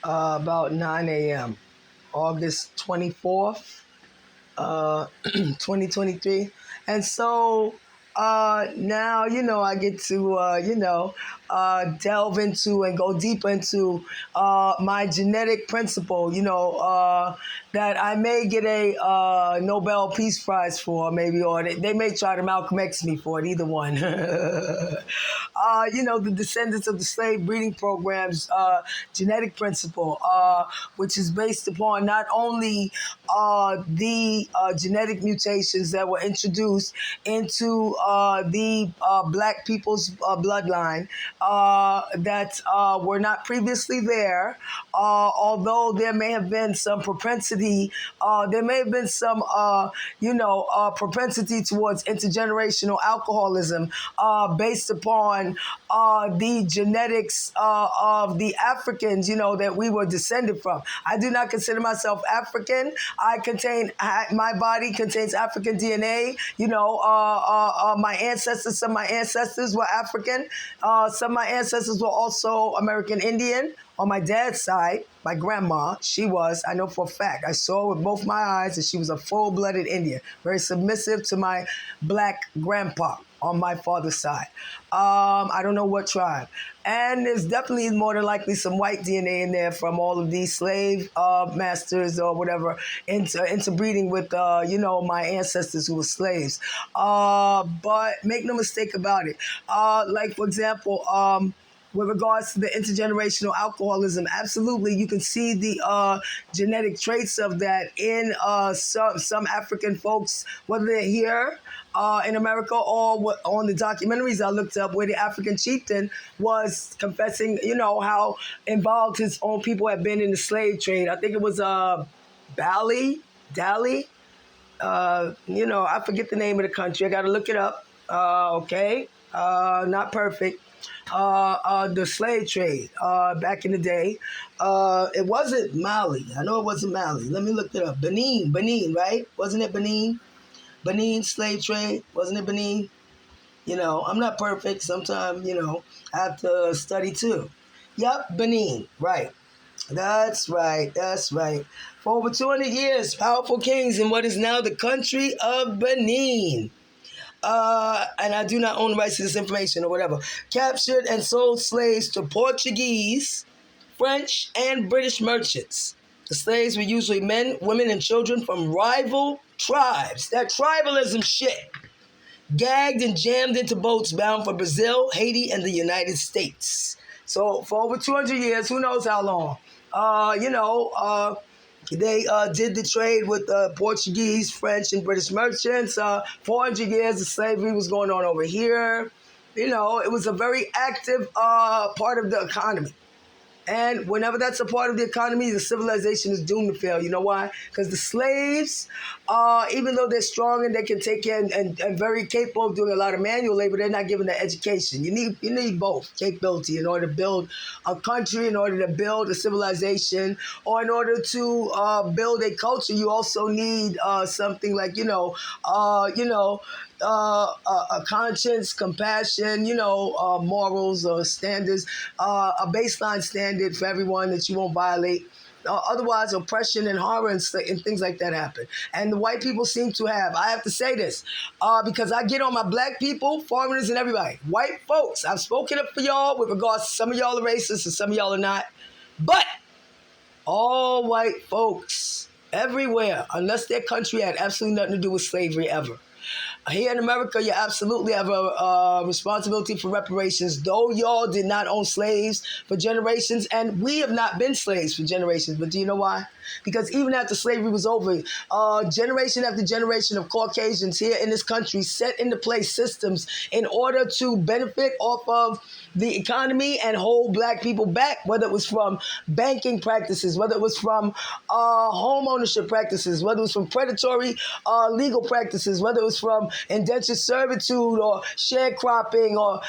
about 9 a.m., August 24th, 2023. And so now, I get to, delve into and go deeper into my genetic principle, that I may get a Nobel Peace Prize for, maybe, or they may try to Malcolm X me for it, either one. The Descendants of the Slave Breeding Program's genetic principle, which is based upon not only the genetic mutations that were introduced into the black people's bloodline that were not previously there, although there may have been some propensity, there may have been some, propensity towards intergenerational alcoholism based upon the genetics of the Africans, that we were descended from. I do not consider myself African. My body contains African DNA. My ancestors, some of my ancestors were African. Some of my ancestors were also American Indian. On my dad's side, my grandma, she was, I know for a fact, I saw with both my eyes that she was a full-blooded Indian, very submissive to my black grandpa on my father's side. I don't know what tribe. And there's definitely more than likely some white DNA in there from all of these slave masters or whatever interbreeding with, my ancestors who were slaves. But make no mistake about it. Like, for example, with regards to the intergenerational alcoholism, absolutely, you can see the genetic traits of that in some African folks, whether they're here in America or on the documentaries I looked up where the African chieftain was confessing, how involved his own people had been in the slave trade. I think it was Dali. I forget the name of the country. I got to look it up. Okay. Not perfect. The slave trade back in the day. It wasn't Mali. I know it wasn't Mali. Let me look it up. Benin, right? Wasn't it Benin? Benin slave trade, wasn't it Benin? I'm not perfect. Sometimes, I have to study too. Yep, Benin, right. That's right. For over 200 years, powerful kings in what is now the country of Benin. And I do not own the rights to this information or whatever, captured and sold slaves to Portuguese, French, and British merchants. The slaves were usually men, women, and children from rival tribes. That tribalism shit. Gagged and jammed into boats bound for Brazil, Haiti, and the United States. So for over 200 years, who knows how long, they did the trade with Portuguese, French, and British merchants. 400 years of slavery was going on over here. It was a very active part of the economy. And whenever that's a part of the economy, the civilization is doomed to fail. You know why? Because the slaves, even though they're strong and they can take care and very capable of doing a lot of manual labor, they're not given the education. You need both capability in order to build a country, in order to build a civilization, or in order to build a culture. You also need something like a conscience, compassion, morals or standards, a baseline standard for everyone that you won't violate. Otherwise, oppression and horror and things like that happen. And the white people seem to have. I have to say this because I get on my black people, foreigners, and everybody. White folks, I've spoken up for y'all with regards to some of y'all are racist and some of y'all are not. But all white folks everywhere, unless their country had absolutely nothing to do with slavery ever. Here in America, you absolutely have a responsibility for reparations, though y'all did not own slaves for generations, and we have not been slaves for generations. But do you know why? Because even after slavery was over, generation after generation of Caucasians here in this country set into place systems in order to benefit off of the economy and hold black people back, whether it was from banking practices, whether it was from home ownership practices, whether it was from predatory legal practices, whether it was from indentured servitude or sharecropping or,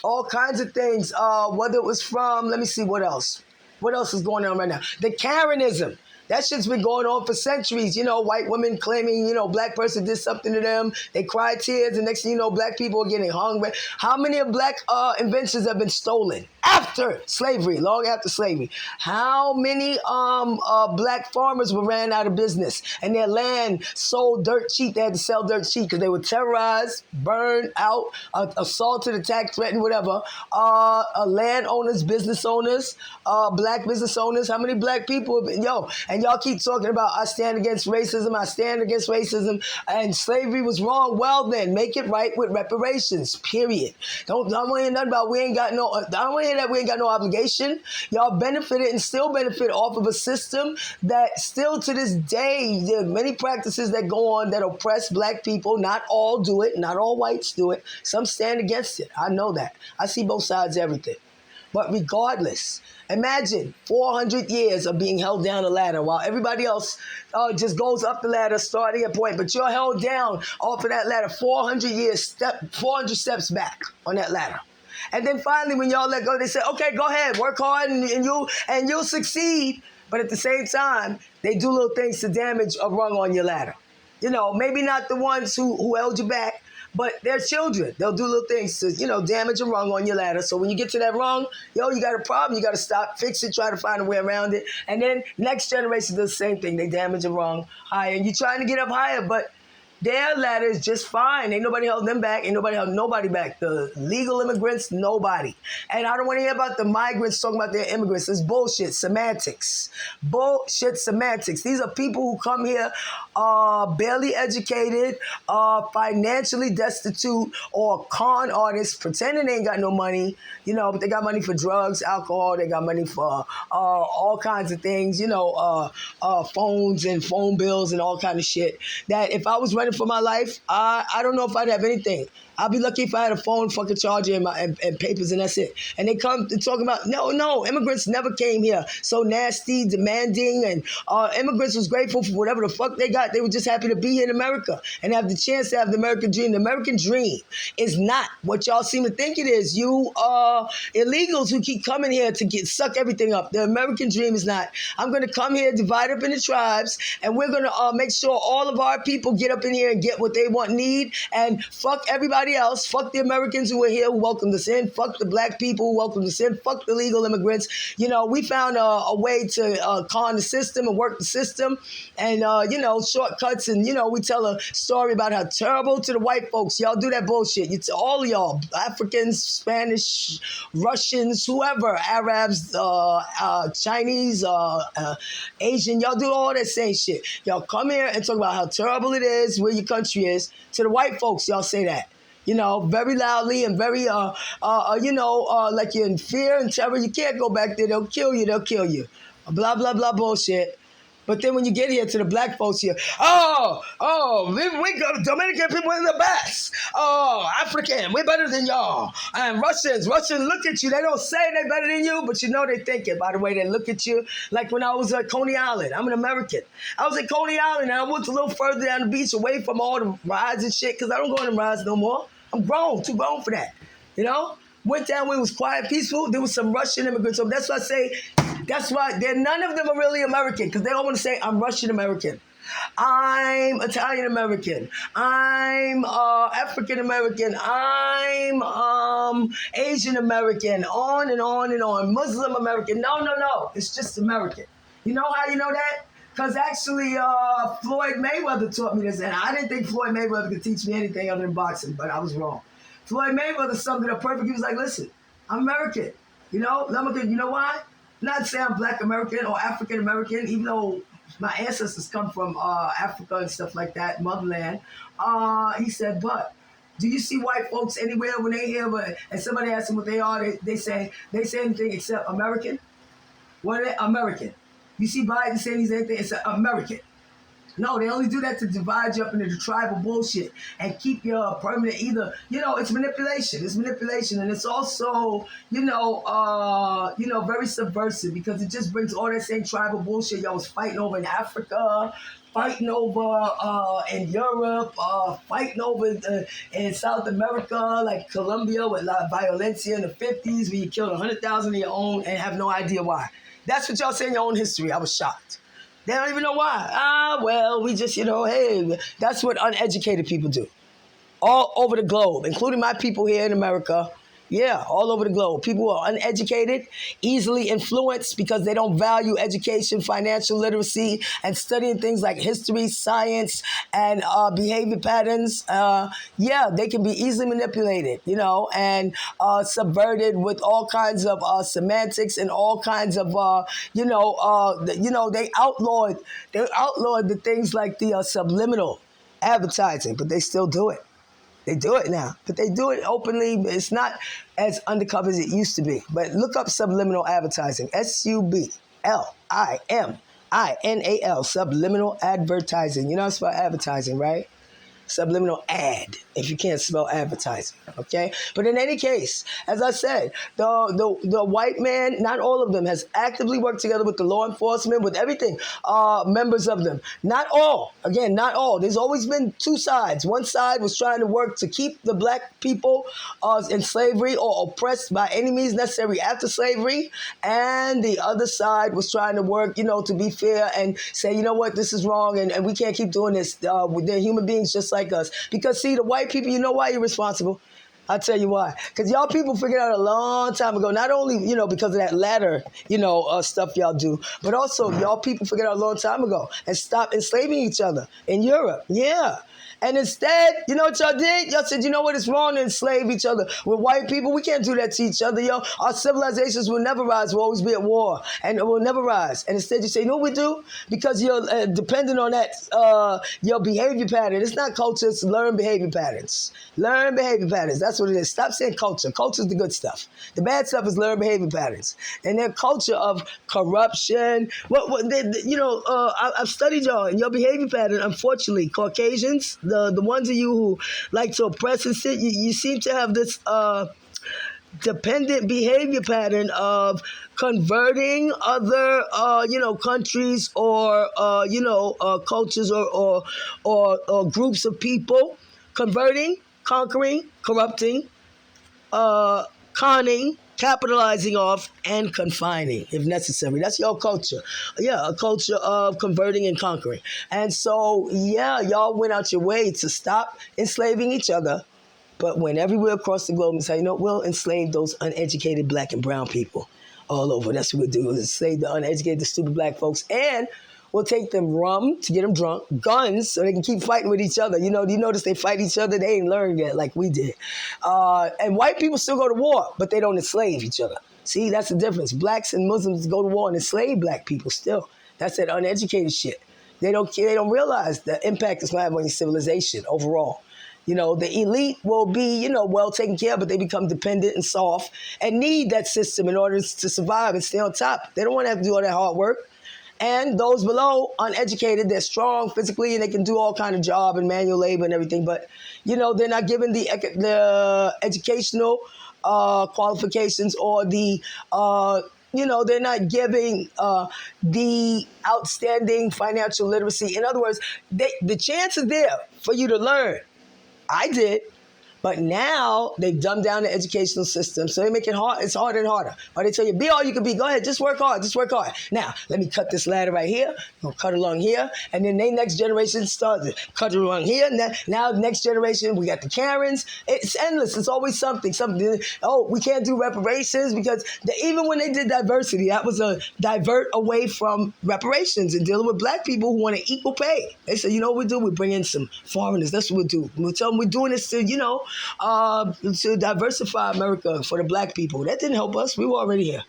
all kinds of things, whether it was from, let me see, what else? What else is going on right now? The Karenism. That shit's been going on for centuries. White women claiming, black person did something to them. They cry tears, and next thing you know, black people are getting hung. How many of black inventions have been stolen? After slavery, long after slavery, how many black farmers were ran out of business and their land sold dirt cheap? They had to sell dirt cheap because they were terrorized, burned out, assaulted, attacked, threatened, whatever. Landowners, business owners, black business owners. How many black people? And y'all keep talking about I stand against racism. I stand against racism, and slavery was wrong. Well, then make it right with reparations. Period. I don't want to hear nothing about we ain't got no. I don't want to hear that we ain't got no obligation. Y'all benefited and still benefit off of a system that still to this day, there are many practices that go on that oppress black people. Not all do it. Not all whites do it. Some stand against it. I know that. I see both sides of everything. But regardless, imagine 400 years of being held down the ladder while everybody else just goes up the ladder starting at point. But you're held down off of that ladder 400 steps back on that ladder. And then finally, when y'all let go, they say, okay, go ahead, work hard and you'll succeed. But at the same time, they do little things to damage a rung on your ladder. Maybe not the ones who held you back, but they're children. They'll do little things to, damage a rung on your ladder. So when you get to that rung, you got a problem. You got to stop, fix it, try to find a way around it. And then next generation does the same thing. They damage a rung higher. And you're trying to get up higher, but their ladder is just fine. Ain't nobody held them back. Ain't nobody held nobody back. The legal immigrants, nobody. And I don't want to hear about the migrants talking about their immigrants. It's bullshit semantics. Bullshit semantics. These are people who come here barely educated, financially destitute, or con artists pretending they ain't got no money, but they got money for drugs, alcohol. They got money for all kinds of things, phones and phone bills and all kind of shit. That if I was running for my life, I don't know if I'd have anything. I'd be lucky if I had a phone, fucking charger, and papers, and that's it. And they come to talk about, no, immigrants never came here so nasty, demanding, and immigrants was grateful for whatever the fuck they got. They were just happy to be here in America and have the chance to have the American dream. The American dream is not what y'all seem to think it is. You illegals who keep coming here to suck everything up. The American dream is not, I'm going to come here, divide up into tribes, and we're going to make sure all of our people get up in here and get what they want, need, and fuck everybody else. Fuck the Americans who are here who welcomed us in. Fuck the black people who welcomed us in. Fuck the legal immigrants. We found a way to con the system and work the system, and shortcuts. And we tell a story about how terrible to the white folks. Y'all do that bullshit. It's all of y'all, Africans, Spanish, Russians, whoever, Arabs, Chinese, Asian. Y'all do all that same shit. Y'all come here and talk about how terrible it is, where your country is. To the white folks, y'all say that. Very loudly and very, like you're in fear and terror. You can't go back there. They'll kill you. Blah, blah, blah bullshit. But then when you get here to the black folks here, we got Dominican people in the best. African, we're better than y'all. And Russians, look at you. They don't say they're better than you, but they think it. By the way, they look at you. Like when I was at Coney Island, I'm an American. I was at Coney Island and I went a little further down the beach away from all the rides and shit because I don't go on the rides no more. I'm grown, too grown for that. Went down where it was quiet, peaceful. There was some Russian immigrants. So that's why I say, none of them are really American because they don't want to say, I'm Russian American. I'm Italian American. I'm African American. I'm Asian American. On and on and on. Muslim American. No. It's just American. You know how you know that? Because actually, Floyd Mayweather taught me this, and I didn't think Floyd Mayweather could teach me anything other than boxing, but I was wrong. Floyd Mayweather summed it up perfect. He was like, listen, I'm American. You know why? Not say I'm Black American or African American, even though my ancestors come from Africa and stuff like that, motherland. He said, but do you see white folks anywhere when they hear, and somebody asks them what they are, they say anything except American? What are they? American. You see Biden saying he's anything except American. No, they only do that to divide you up into the tribal bullshit and keep your permanent either, it's manipulation. It's manipulation. And it's also, very subversive because it just brings all that same tribal bullshit y'all was fighting over in Africa, fighting over in Europe, fighting over in South America, like Colombia with La Violencia in the 50s where you killed 100,000 of your own and have no idea why. That's what y'all say in your own history. I was shocked. They don't even know why. Well, we just, hey, that's what uneducated people do. All over the globe, including my people here in America. Yeah, all over the globe. People who are uneducated, easily influenced because they don't value education, financial literacy, and studying things like history, science, and behavior patterns. Yeah, they can be easily manipulated, and subverted with all kinds of semantics and all kinds of, they outlawed the things like the subliminal advertising, but they still do it. They do it now, but they do it openly. It's not as undercover as it used to be. But look up subliminal advertising. SUBLIMINAL, subliminal advertising. You know how to spell advertising, right? Subliminal ad, if you can't spell advertising, okay? But in any case, as I said, the white man, not all of them, has actively worked together with the law enforcement, with everything, members of them. Not all, again, not all. There's always been two sides. One side was trying to work to keep the black people in slavery or oppressed by any means necessary after slavery, and the other side was trying to work, to be fair and say, you know what, this is wrong, and we can't keep doing this. They're human beings just like us. Because see, the white people, you know why you're responsible? I'll tell you why. Because y'all people figured out a long time ago, not only, because of that ladder, stuff y'all do, but also y'all people figured out a long time ago and stopped enslaving each other in Europe. Yeah. And instead, you know what y'all did? Y'all said, you know what, it's wrong to enslave each other. With white people, we can't do that to each other, yo. Our civilizations will never rise. We'll always be at war. And it will never rise. And instead you say, you know what we do? Because you're dependent on that, your behavior pattern. It's not culture, it's learned behavior patterns. Learned behavior patterns. That's what it is. Stop saying culture. Culture's the good stuff. The bad stuff is learned behavior patterns. And their culture of corruption. I've studied y'all and your behavior pattern, unfortunately, Caucasians, the ones of you who like to oppress and sit, you seem to have this dependent behavior pattern of converting other, countries or, cultures or groups of people, converting, conquering, corrupting, conning, capitalizing off, and confining, if necessary. That's your culture. Yeah, a culture of converting and conquering. And so, yeah, y'all went out your way to stop enslaving each other, but went everywhere across the globe and say, we'll enslave those uneducated black and brown people all over. That's what we'll do. We'll enslave the uneducated, the stupid black folks, and we'll take them rum to get them drunk, guns so they can keep fighting with each other. You notice they fight each other. They ain't learned yet like we did. And white people still go to war, but they don't enslave each other. See, that's the difference. Blacks and Muslims go to war and enslave black people still. That's that uneducated shit. They don't realize the impact it's going to have on your civilization overall. The elite will be, well taken care of, but they become dependent and soft and need that system in order to survive and stay on top. They don't want to have to do all that hard work. And those below, uneducated, they're strong physically and they can do all kind of job and manual labor and everything. But, they're not given the educational qualifications or they're not giving the outstanding financial literacy. In other words, the chance is there for you to learn. I did. But now they've dumbed down the educational system, so they make it hard. It's harder and harder. Or they tell you, be all you can be. Go ahead, just work hard, just work hard. Now, let me cut this ladder right here. We'll cut along here. And then the next generation starts to cut along here. Now, next generation, we got the Karens. It's endless. It's always something. Oh, we can't do reparations because even when they did diversity, that was a divert away from reparations and dealing with black people who want to equal pay. They said, you know what we do? We bring in some foreigners. That's what we do. We tell them we're doing this to, to diversify America for the black people. That didn't help us. We were already here.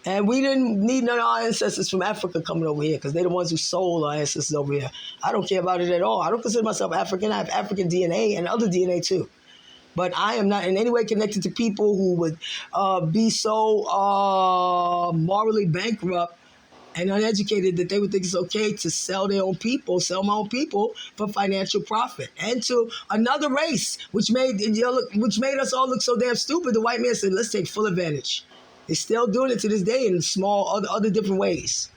And we didn't need none of our ancestors from Africa coming over here because they're the ones who sold our ancestors over here. I don't care about it at all. I don't consider myself African. I have African DNA and other DNA too. But I am not in any way connected to people who would be so morally bankrupt and uneducated that they would think it's okay to sell my own people for financial profit. And to another race, which made us all look so damn stupid, the white man said, let's take full advantage. They're still doing it to this day in small, other different ways,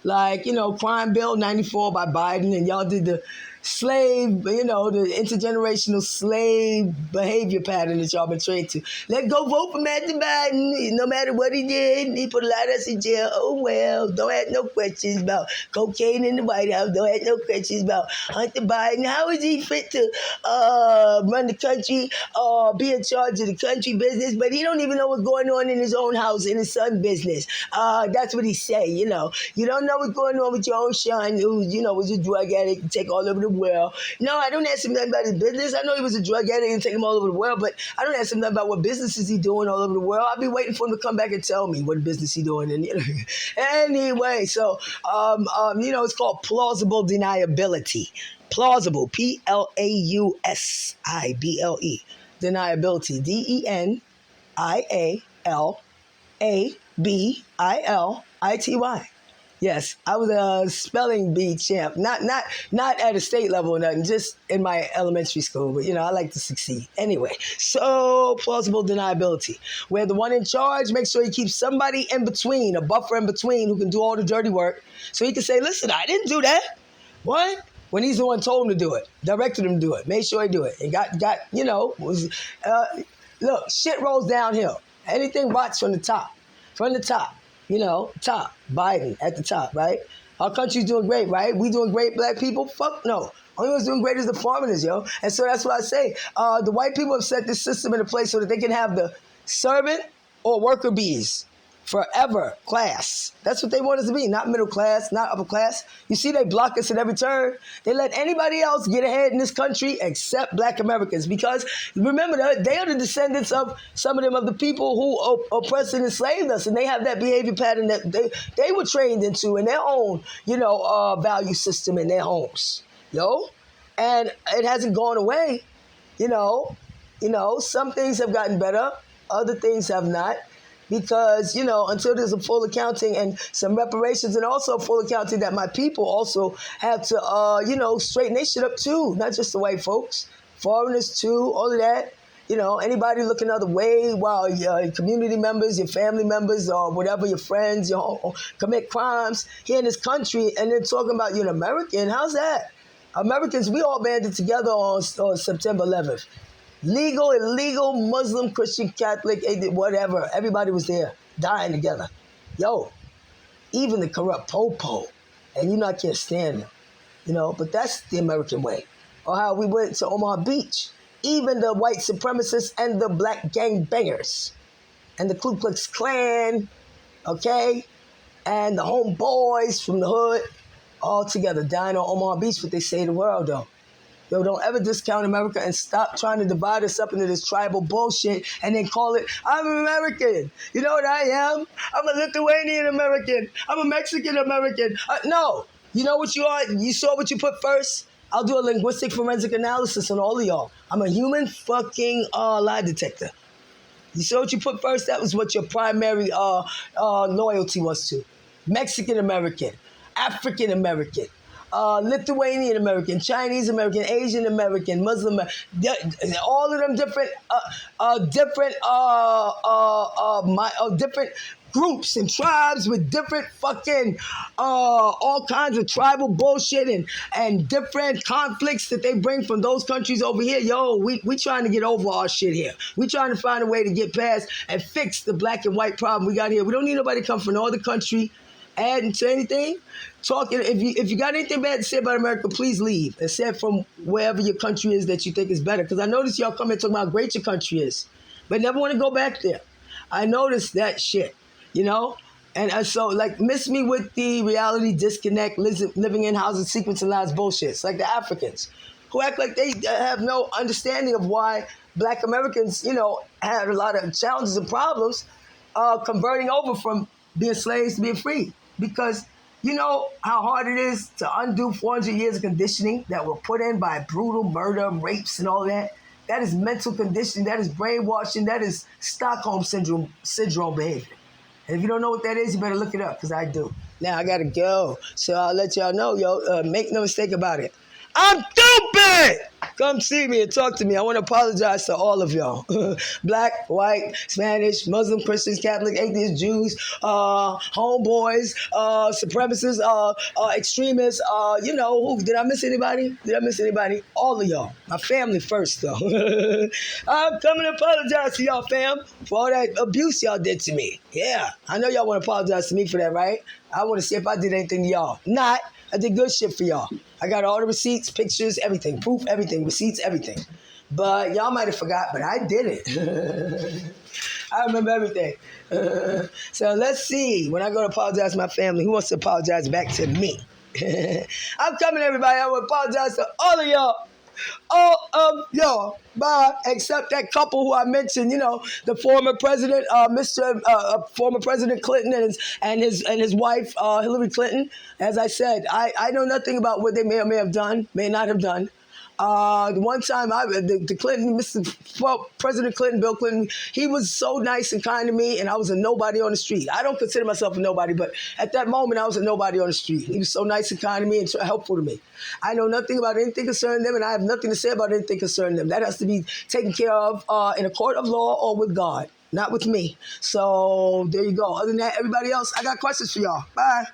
Like, Crime Bill 94 by Biden, and y'all did slave, the intergenerational slave behavior pattern that y'all been trained to. Let's go vote for Matthew Biden. No matter what he did, he put a lot of us in jail. Oh, well, don't have no questions about cocaine in the White House. Don't have no questions about Hunter Biden. How is he fit to run the country or be in charge of the country business? But he don't even know what's going on in his own house, in his son's business. That's what he say, You don't know what's going on with your own son, who, was a drug addict and take all over the world. No, I don't ask him nothing about his business. I know he was a drug addict and take him all over the world, but I don't ask him nothing about what business is he doing all over the world. I'll be waiting for him to come back and tell me what business he doing. And anyway, so it's called plausible deniability. Plausible, Plausible, deniability, Deniability. Yes, I was a spelling bee champ. Not at a state level or nothing, just in my elementary school. But, I like to succeed. Anyway, so plausible deniability, where the one in charge makes sure he keeps somebody in between, a buffer in between who can do all the dirty work. So he can say, listen, I didn't do that. What? When he's the one told him to do it, directed him to do it, made sure he do it. And look, shit rolls downhill. Anything rots from the top. From the top. Top, Biden at the top, right? Our country's doing great, right? We doing great, black people? Fuck no. Only one's doing great is the foreigners, yo. And so that's what I say. The white people have set this system into place so that they can have the servant or worker bees forever class. That's what they want us to be, not middle class, not upper class. You see, they block us at every turn. They let anybody else get ahead in this country except black Americans, because remember, they are the descendants of some of them, of the people who oppressed and enslaved us, and they have that behavior pattern that they were trained into in their own, value system in their homes, and it hasn't gone away. Some things have gotten better, other things have not. Because, until there's a full accounting and some reparations, and also full accounting that my people also have to, straighten their shit up too. Not just the white folks, foreigners too, all of that. Anybody looking the other way while your community members, your family members, or whatever, your friends, commit crimes here in this country, and then talking about you're an American. How's that? Americans, we all banded together on September 11th. Legal, illegal, Muslim, Christian, Catholic, whatever. Everybody was there, dying together. Even the corrupt po-po. And I can't stand them. But that's the American way. Or how we went to Omaha Beach. Even the white supremacists and the black gangbangers. And the Ku Klux Klan, okay? And the homeboys from the hood, all together, dying on Omaha Beach, what they say the world, though. Don't ever discount America and stop trying to divide us up into this tribal bullshit and then call it, I'm American. You know what I am? I'm a Lithuanian American. I'm a Mexican American. No. You know what you are? You saw what you put first? I'll do a linguistic forensic analysis on all of y'all. I'm a human fucking lie detector. You saw what you put first? That was what your primary loyalty was to. Mexican American. African American. Lithuanian American, Chinese American, Asian American, Muslim, all of them different groups and tribes with different fucking all kinds of tribal bullshit and different conflicts that they bring from those countries over here. We trying to get over our shit here. We trying to find a way to get past and fix the black and white problem we got here. We don't need nobody to come from no other country adding to anything. Talking, if you got anything bad to say about America, please leave. Except from wherever your country is that you think is better. Because I noticed y'all come and talking about how great your country is, but never want to go back there. I noticed that shit, And so, miss me with the reality disconnect, living in housing sequence and lies bullshit. It's like the Africans, who act like they have no understanding of why black Americans, had a lot of challenges and problems converting over from being slaves to being free. Because you know how hard it is to undo 400 years of conditioning that were put in by brutal murder, rapes, and all that? That is mental conditioning. That is brainwashing. That is Stockholm syndrome behavior. And if you don't know what that is, you better look it up, because I do. Now I got to go. So I'll let y'all know, make no mistake about it. I'm stupid! Come see me and talk to me. I want to apologize to all of y'all. Black, white, Spanish, Muslim, Christians, Catholic, atheists, Jews, homeboys, supremacists, extremists. Did I miss anybody? Did I miss anybody? All of y'all. My family first, though. I'm coming to apologize to y'all, fam, for all that abuse y'all did to me. Yeah, I know y'all want to apologize to me for that, right? I want to see if I did anything to y'all. Not. I did good shit for y'all. I got all the receipts, pictures, everything, proof, everything, receipts, everything. But y'all might have forgot, but I did it. I remember everything. So let's see. When I go to apologize to my family, who wants to apologize back to me? I'm coming, everybody. I want to apologize to all of y'all. All of y'all, bye, except that couple who I mentioned, the former president, former President Clinton and his wife, Hillary Clinton. As I said, I know nothing about what they may or may have done, may not have done. The one time the Clinton, President Clinton, Bill Clinton, he was so nice and kind to me, and I was a nobody on the street. I don't consider myself a nobody, but at that moment, I was a nobody on the street. He was so nice and kind to me and so helpful to me. I know nothing about anything concerning them, and I have nothing to say about anything concerning them. That has to be taken care of in a court of law or with God, not with me. So there you go. Other than that, everybody else, I got questions for y'all. Bye.